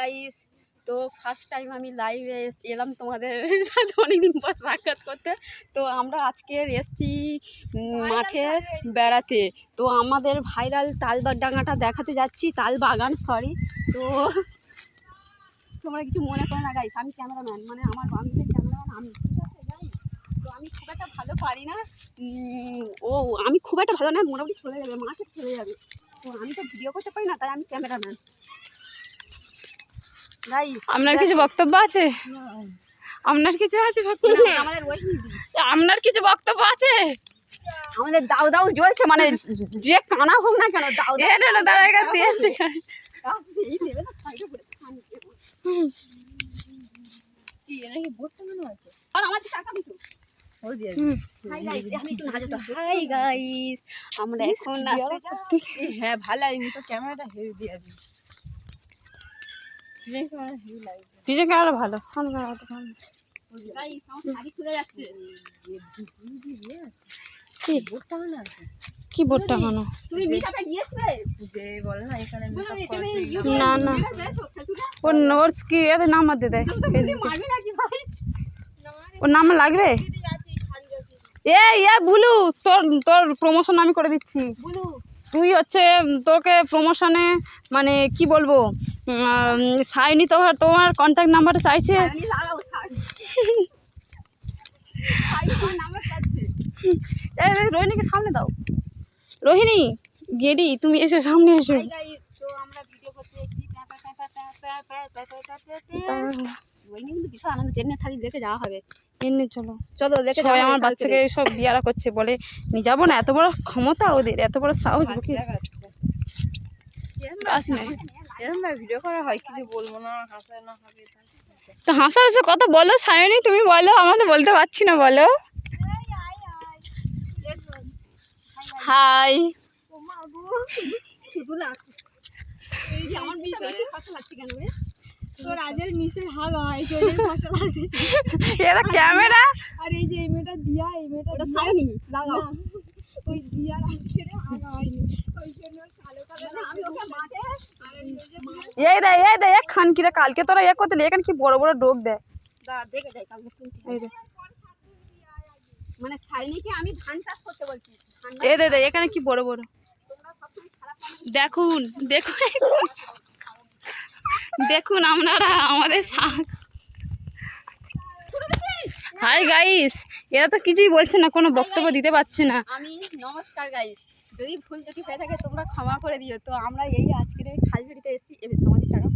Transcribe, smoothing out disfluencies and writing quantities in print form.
Guys, তো first time আমি লাইভে এলাম তোমাদের সাথে অনেকদিন পর সাক্ষাৎ করতে। তো আমরা আজকে এসছি মাঠে বেড়াতে। তো আমাদের ভাইরাল তালডাঙাটা দেখাতে যাচ্ছি, তাল বাগান সরি। তো তোমরা কিছু মনে করো না গাইস, আমি ক্যামেরাম্যান, মানে আমার বান্ধবীর ক্যামেরাম্যান আমি, ঠিক আছে গাইস? তো আমি খুব একটা ভালো পারি না, আমি খুব একটা ভালো না, মোটামুটি চলে যাবে, মাঠে চলে যাবে। তো আমি তো ভিডিও করতে পারি না, তাই আমি ক্যামেরাম্যান। আপনার কিছু বক্তব্য আছে? আপনার কিছু আছে? আপনার কিছু বক্তব্য আছে? আমাদের দাও দাও জ্বলছে, মানে যে কানা হোক না কেন দাও দাঁড়ায় আমরা এখন হ্যাঁ ভালো তো ক্যামেরাটা হেভি দিয়ে দিই, পিছনে ক্যামেরা ভালো, সামনে ক্যামেরাটা ভালো। কি বোর্ডটা কেন? না না ওর নোটস কি এর নাম্বার দিয়ে দেয়, ওর নাম্বার লাগবে। বুলু, তোর প্রমোশন আমি করে দিচ্ছি। তুই হচ্ছে তোকে প্রমোশনে মানে কি বলবো, সাইনি তোমার কন্ট্যাক্ট নাম্বার চাইছে। রোহিণীকে সামনে দাও, রোহিণী গেডি তুমি এসে সামনে এসো। চলো সবাই আমার বাচ্চাকে সব বিয়ারা করছে, বলে নিয়ে যাবো না, এত বড় ক্ষমতা ওদের, এত বড় সাহস। ভিডিও করা হয় কিছু বলবো না, হাসা না হবে তো হাসার কথা বলো সায়নী, তুমি বলো, আমাদের বলতে পারছি না, বলো হাই। এরা ক্যামেরা আর এই যে এই মেয়েটা দিয়া, এই মেয়েটা সায়নী লাগাও ওই দিয়া আজকে আগা হয়নি, ওই জন্য কালো কালো আমি ওকে মাঠে এই দে এক খানকিরা কালকে তোরা এক করতে এখানে কি বড় বড় ডোক দেয়, দেখে যাই কালকে মানে সাইনিকে আমি ধান চাষ করতে বলছি। এই দে এখানে কি বড় বড়, দেখুন দেখুন দেখুন আপনারা আমাদের শাক। হাই গাইস, এরা তো কিছুই বলছে না, কোনো বক্তব্য দিতে পারছে না। আমি নমস্কার গাইস, যদি ভুল যদি হয়ে থাকে তোমরা ক্ষমা করে দিও। তো আমরা এই আজকের খালবাড়িতে এসেছি, এবার সমাধি টাকা